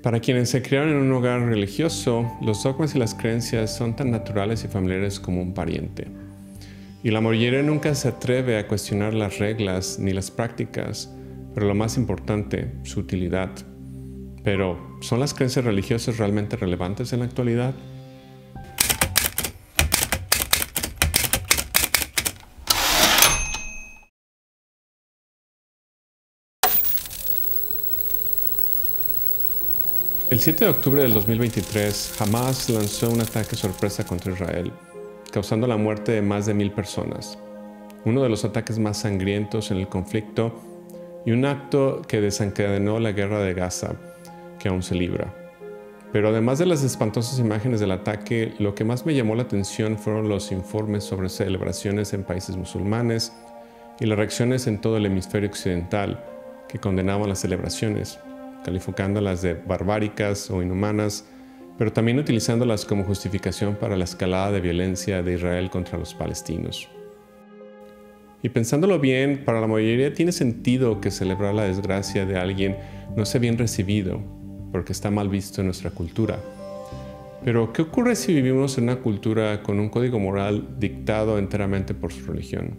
Para quienes se criaron en un hogar religioso, los dogmas y las creencias son tan naturales y familiares como un pariente. Y la mayoría nunca se atreve a cuestionar las reglas ni las prácticas, pero lo más importante, su utilidad. Pero, ¿son las creencias religiosas realmente relevantes en la actualidad? El 7 de octubre del 2023, Hamas lanzó un ataque sorpresa contra Israel, causando la muerte de más de 1000 personas. Uno de los ataques más sangrientos en el conflicto y un acto que desencadenó la guerra de Gaza, que aún se libra. Pero además de las espantosas imágenes del ataque, lo que más me llamó la atención fueron los informes sobre celebraciones en países musulmanes y las reacciones en todo el hemisferio occidental que condenaban las celebraciones, calificándolas de barbáricas o inhumanas, pero también utilizándolas como justificación para la escalada de violencia de Israel contra los palestinos. Y pensándolo bien, para la mayoría tiene sentido que celebrar la desgracia de alguien no sea bien recibido, porque está mal visto en nuestra cultura. Pero, ¿qué ocurre si vivimos en una cultura con un código moral dictado enteramente por su religión?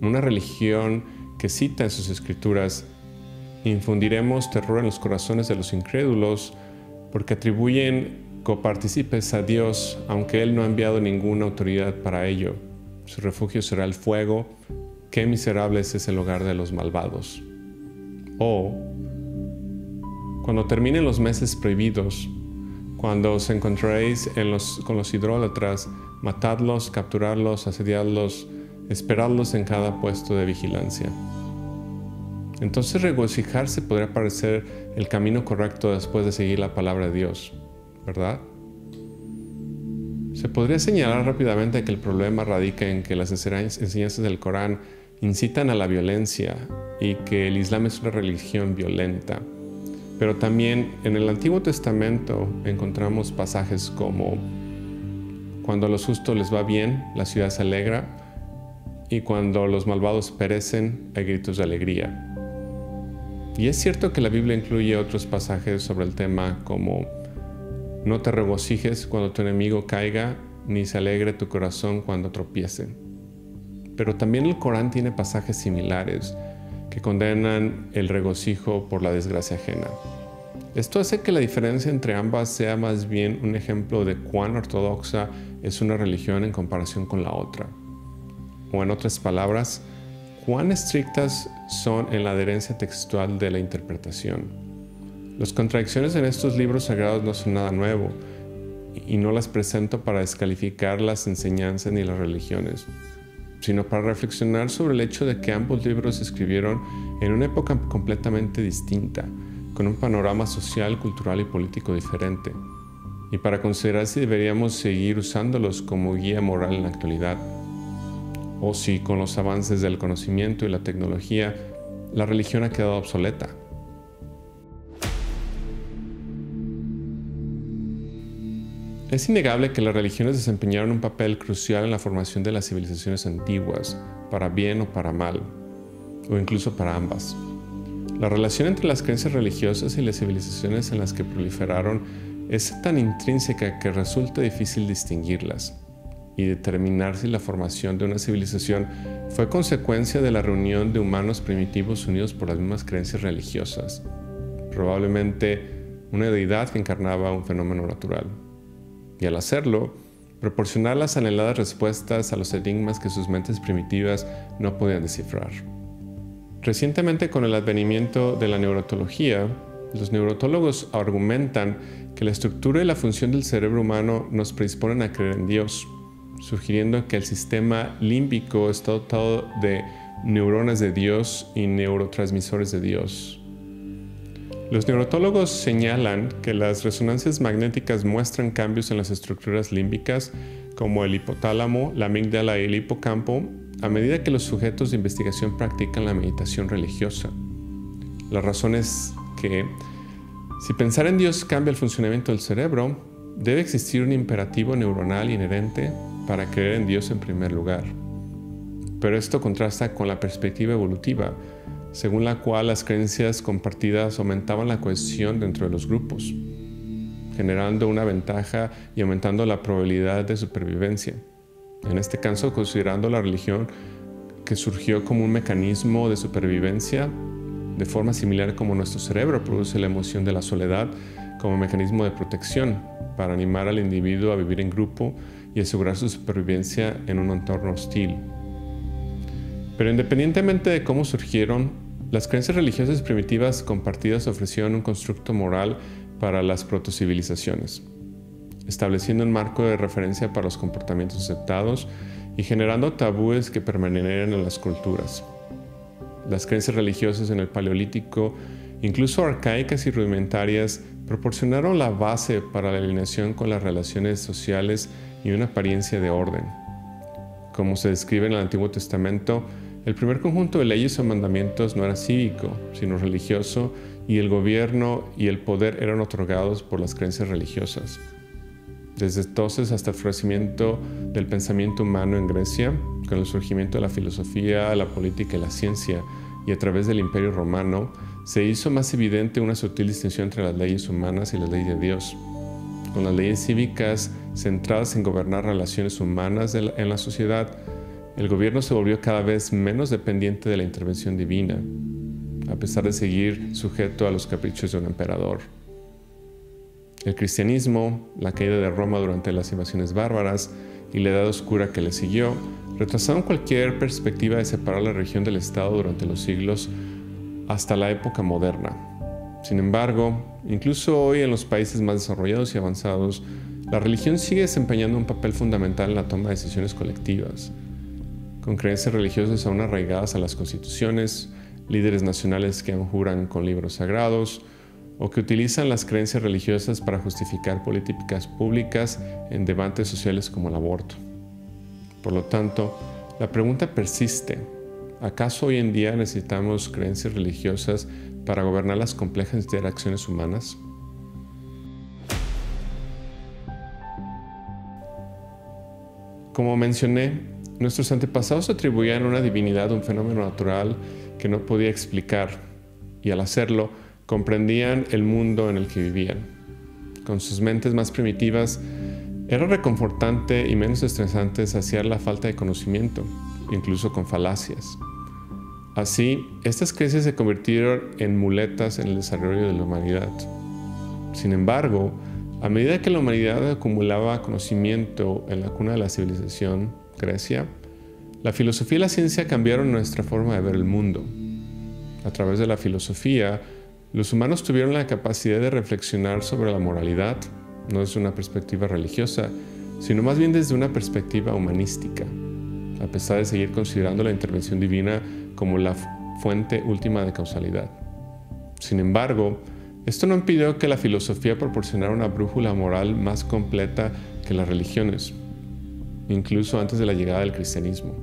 Una religión que cita en sus escrituras: infundiremos terror en los corazones de los incrédulos porque atribuyen copartícipes a Dios, aunque Él no ha enviado ninguna autoridad para ello. Su refugio será el fuego. Qué miserables es el hogar de los malvados. O, cuando terminen los meses prohibidos, cuando os encontraréis con los idólatras, matadlos, capturadlos, asediadlos, esperadlos en cada puesto de vigilancia. Entonces regocijarse podría parecer el camino correcto después de seguir la palabra de Dios, ¿verdad? Se podría señalar rápidamente que el problema radica en que las enseñanzas del Corán incitan a la violencia y que el Islam es una religión violenta. Pero también en el Antiguo Testamento encontramos pasajes como: cuando a los justos les va bien, la ciudad se alegra, y cuando los malvados perecen, hay gritos de alegría. Y es cierto que la Biblia incluye otros pasajes sobre el tema como: no te regocijes cuando tu enemigo caiga, ni se alegre tu corazón cuando tropiece. Pero también el Corán tiene pasajes similares que condenan el regocijo por la desgracia ajena. Esto hace que la diferencia entre ambas sea más bien un ejemplo de cuán ortodoxa es una religión en comparación con la otra. O en otras palabras, cuán estrictas son en la adherencia textual de la interpretación. Las contradicciones en estos libros sagrados no son nada nuevo, y no las presento para descalificar las enseñanzas ni las religiones, sino para reflexionar sobre el hecho de que ambos libros se escribieron en una época completamente distinta, con un panorama social, cultural y político diferente, y para considerar si deberíamos seguir usándolos como guía moral en la actualidad, o si con los avances del conocimiento y la tecnología, la religión ha quedado obsoleta. Es innegable que las religiones desempeñaron un papel crucial en la formación de las civilizaciones antiguas, para bien o para mal, o incluso para ambas. La relación entre las creencias religiosas y las civilizaciones en las que proliferaron es tan intrínseca que resulta difícil distinguirlas y determinar si la formación de una civilización fue consecuencia de la reunión de humanos primitivos unidos por las mismas creencias religiosas, probablemente una deidad que encarnaba un fenómeno natural. Y al hacerlo, proporcionar las anheladas respuestas a los enigmas que sus mentes primitivas no podían descifrar. Recientemente, con el advenimiento de la neurotología, los neurotólogos argumentan que la estructura y la función del cerebro humano nos predisponen a creer en Dios, sugiriendo que el sistema límbico está dotado de neuronas de Dios y neurotransmisores de Dios. Los neurotólogos señalan que las resonancias magnéticas muestran cambios en las estructuras límbicas, como el hipotálamo, la amígdala y el hipocampo, a medida que los sujetos de investigación practican la meditación religiosa. La razón es que, si pensar en Dios cambia el funcionamiento del cerebro, debe existir un imperativo neuronal inherente para creer en Dios en primer lugar. Pero esto contrasta con la perspectiva evolutiva, según la cual las creencias compartidas aumentaban la cohesión dentro de los grupos, generando una ventaja y aumentando la probabilidad de supervivencia. En este caso, considerando la religión que surgió como un mecanismo de supervivencia, de forma similar como nuestro cerebro produce la emoción de la soledad como mecanismo de protección para animar al individuo a vivir en grupo y asegurar su supervivencia en un entorno hostil. Pero independientemente de cómo surgieron, las creencias religiosas primitivas compartidas ofrecieron un constructo moral para las protocivilizaciones, estableciendo un marco de referencia para los comportamientos aceptados y generando tabúes que permanecieron en las culturas. Las creencias religiosas en el Paleolítico, incluso arcaicas y rudimentarias, proporcionaron la base para la alineación con las relaciones sociales y una apariencia de orden. Como se describe en el Antiguo Testamento, el primer conjunto de leyes o mandamientos no era cívico, sino religioso, y el gobierno y el poder eran otorgados por las creencias religiosas. Desde entonces hasta el florecimiento del pensamiento humano en Grecia, con el surgimiento de la filosofía, la política y la ciencia, y a través del Imperio Romano, se hizo más evidente una sutil distinción entre las leyes humanas y las leyes de Dios. Con las leyes cívicas centradas en gobernar relaciones humanas en la sociedad, el gobierno se volvió cada vez menos dependiente de la intervención divina, a pesar de seguir sujeto a los caprichos de un emperador. El cristianismo, la caída de Roma durante las invasiones bárbaras y la Edad Oscura que le siguió, retrasaron cualquier perspectiva de separar la religión del Estado durante los siglos hasta la época moderna. Sin embargo, incluso hoy en los países más desarrollados y avanzados, la religión sigue desempeñando un papel fundamental en la toma de decisiones colectivas, con creencias religiosas aún arraigadas a las constituciones, líderes nacionales que aún juran con libros sagrados, o que utilizan las creencias religiosas para justificar políticas públicas en debates sociales como el aborto. Por lo tanto, la pregunta persiste: ¿acaso hoy en día necesitamos creencias religiosas para gobernar las complejas interacciones humanas? Como mencioné, nuestros antepasados atribuían a una divinidad un fenómeno natural que no podía explicar, y al hacerlo, comprendían el mundo en el que vivían. Con sus mentes más primitivas, era reconfortante y menos estresante saciar la falta de conocimiento, incluso con falacias. Así, estas creencias se convirtieron en muletas en el desarrollo de la humanidad. Sin embargo, a medida que la humanidad acumulaba conocimiento en la cuna de la civilización, Grecia, la filosofía y la ciencia cambiaron nuestra forma de ver el mundo. A través de la filosofía, los humanos tuvieron la capacidad de reflexionar sobre la moralidad, no desde una perspectiva religiosa, sino más bien desde una perspectiva humanística, a pesar de seguir considerando la intervención divina como la fuente última de causalidad. Sin embargo, esto no impidió que la filosofía proporcionara una brújula moral más completa que las religiones, incluso antes de la llegada del cristianismo.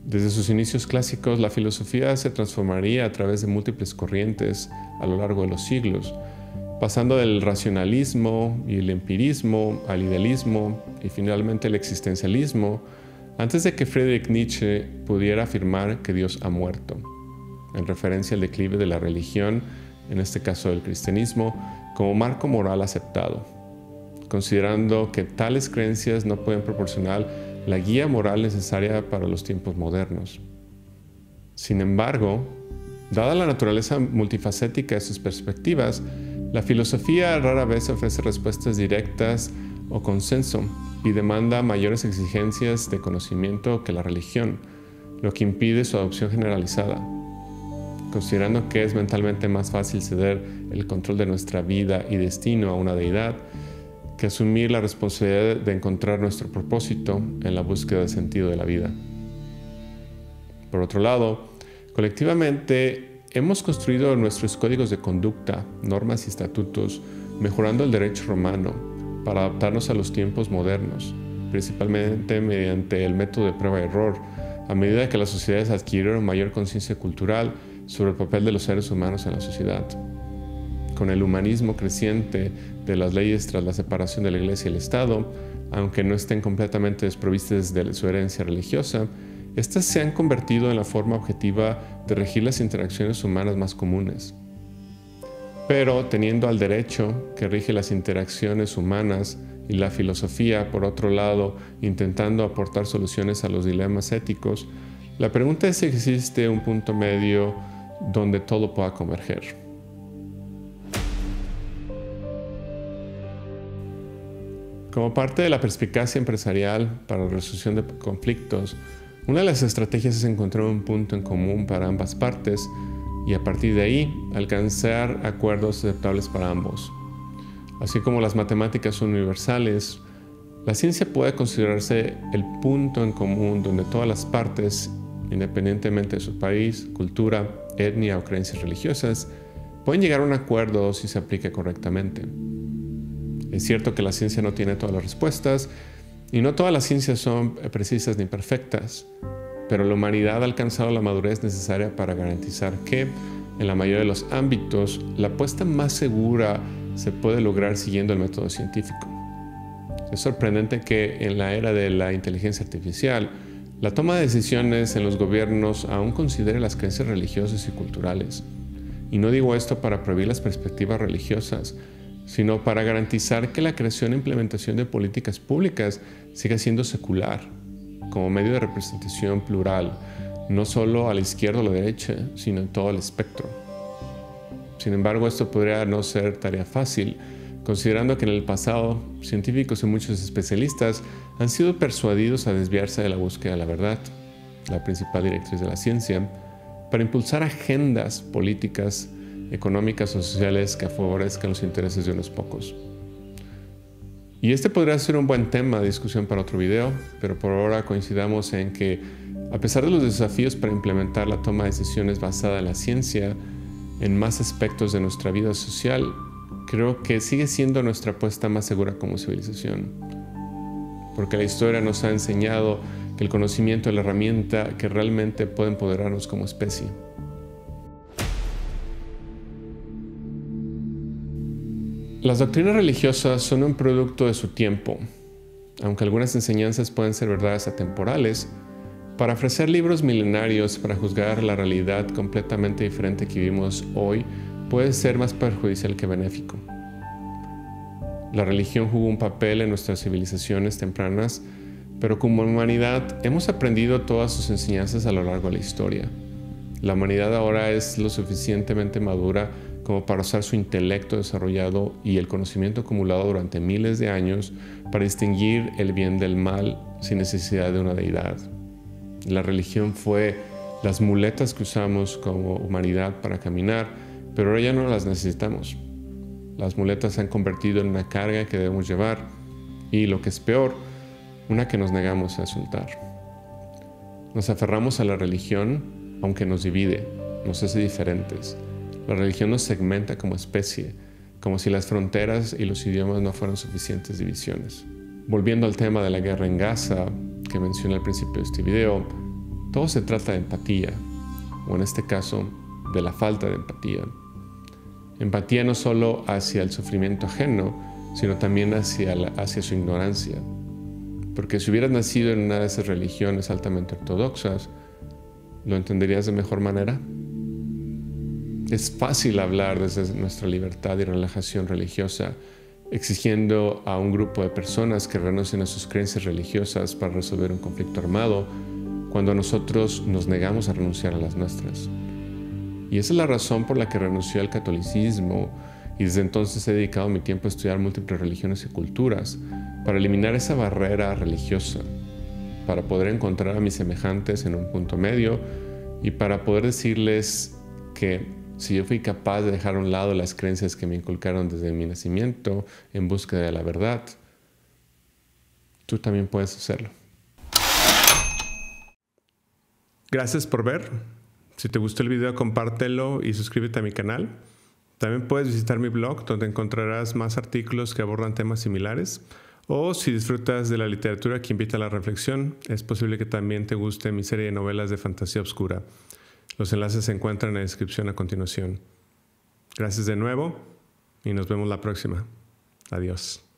Desde sus inicios clásicos, la filosofía se transformaría a través de múltiples corrientes a lo largo de los siglos, pasando del racionalismo y el empirismo al idealismo y finalmente el existencialismo, antes de que Friedrich Nietzsche pudiera afirmar que Dios ha muerto, en referencia al declive de la religión, en este caso del cristianismo, como marco moral aceptado, considerando que tales creencias no pueden proporcionar la guía moral necesaria para los tiempos modernos. Sin embargo, dada la naturaleza multifacética de sus perspectivas, la filosofía rara vez ofrece respuestas directas o consenso y demanda mayores exigencias de conocimiento que la religión, lo que impide su adopción generalizada. Considerando que es mentalmente más fácil ceder el control de nuestra vida y destino a una deidad que asumir la responsabilidad de encontrar nuestro propósito en la búsqueda de sentido de la vida. Por otro lado, colectivamente hemos construido nuestros códigos de conducta, normas y estatutos, mejorando el derecho romano para adaptarnos a los tiempos modernos, principalmente mediante el método de prueba y error, a medida que las sociedades adquirieron mayor conciencia cultural sobre el papel de los seres humanos en la sociedad. Con el humanismo creciente de las leyes tras la separación de la Iglesia y el Estado, aunque no estén completamente desprovistas de su herencia religiosa, estas se han convertido en la forma objetiva de regir las interacciones humanas más comunes. Pero teniendo al derecho que rige las interacciones humanas y la filosofía, por otro lado, intentando aportar soluciones a los dilemas éticos, la pregunta es si existe un punto medio donde todo pueda converger. Como parte de la perspicacia empresarial para la resolución de conflictos, una de las estrategias es encontrar un punto en común para ambas partes y a partir de ahí alcanzar acuerdos aceptables para ambos. Así como las matemáticas son universales, la ciencia puede considerarse el punto en común donde todas las partes, independientemente de su país, cultura, etnia o creencias religiosas, pueden llegar a un acuerdo si se aplica correctamente. Es cierto que la ciencia no tiene todas las respuestas y no todas las ciencias son precisas ni perfectas, pero la humanidad ha alcanzado la madurez necesaria para garantizar que, en la mayoría de los ámbitos, la apuesta más segura se puede lograr siguiendo el método científico. Es sorprendente que en la era de la inteligencia artificial, la toma de decisiones en los gobiernos aún considere las creencias religiosas y culturales. Y no digo esto para prohibir las perspectivas religiosas, sino para garantizar que la creación e implementación de políticas públicas siga siendo secular, como medio de representación plural, no solo a la izquierda o la derecha, sino en todo el espectro. Sin embargo, esto podría no ser tarea fácil, considerando que en el pasado, científicos y muchos especialistas han sido persuadidos a desviarse de la búsqueda de la verdad, la principal directriz de la ciencia, para impulsar agendas políticas, económicas o sociales que favorezcan los intereses de unos pocos. Y este podría ser un buen tema de discusión para otro video, pero por ahora coincidamos en que, a pesar de los desafíos para implementar la toma de decisiones basada en la ciencia en más aspectos de nuestra vida social, creo que sigue siendo nuestra apuesta más segura como civilización. Porque la historia nos ha enseñado que el conocimiento es la herramienta que realmente puede empoderarnos como especie. Las doctrinas religiosas son un producto de su tiempo, aunque algunas enseñanzas pueden ser verdades atemporales. Para ofrecer libros milenarios para juzgar la realidad completamente diferente que vivimos hoy puede ser más perjudicial que benéfico. La religión jugó un papel en nuestras civilizaciones tempranas, pero como humanidad hemos aprendido todas sus enseñanzas a lo largo de la historia. La humanidad ahora es lo suficientemente madura como para usar su intelecto desarrollado y el conocimiento acumulado durante miles de años para distinguir el bien del mal sin necesidad de una deidad. La religión fue las muletas que usamos como humanidad para caminar, pero ahora ya no las necesitamos. Las muletas se han convertido en una carga que debemos llevar y, lo que es peor, una que nos negamos a soltar. Nos aferramos a la religión aunque nos divide, nos hace diferentes. La religión nos segmenta como especie, como si las fronteras y los idiomas no fueran suficientes divisiones. Volviendo al tema de la guerra en Gaza, que mencioné al principio de este video, todo se trata de empatía, o en este caso, de la falta de empatía. Empatía no solo hacia el sufrimiento ajeno, sino también hacia su ignorancia. Porque si hubieras nacido en una de esas religiones altamente ortodoxas, ¿lo entenderías de mejor manera? Es fácil hablar desde nuestra libertad y relajación religiosa, exigiendo a un grupo de personas que renuncien a sus creencias religiosas para resolver un conflicto armado, cuando nosotros nos negamos a renunciar a las nuestras. Y esa es la razón por la que renuncié al catolicismo y desde entonces he dedicado mi tiempo a estudiar múltiples religiones y culturas para eliminar esa barrera religiosa, para poder encontrar a mis semejantes en un punto medio y para poder decirles que si yo fui capaz de dejar a un lado las creencias que me inculcaron desde mi nacimiento en búsqueda de la verdad, tú también puedes hacerlo. Gracias por ver. Si te gustó el video, compártelo y suscríbete a mi canal. También puedes visitar mi blog, donde encontrarás más artículos que abordan temas similares. O si disfrutas de la literatura que invita a la reflexión, es posible que también te guste mi serie de novelas de fantasía oscura. Los enlaces se encuentran en la descripción a continuación. Gracias de nuevo y nos vemos la próxima. Adiós.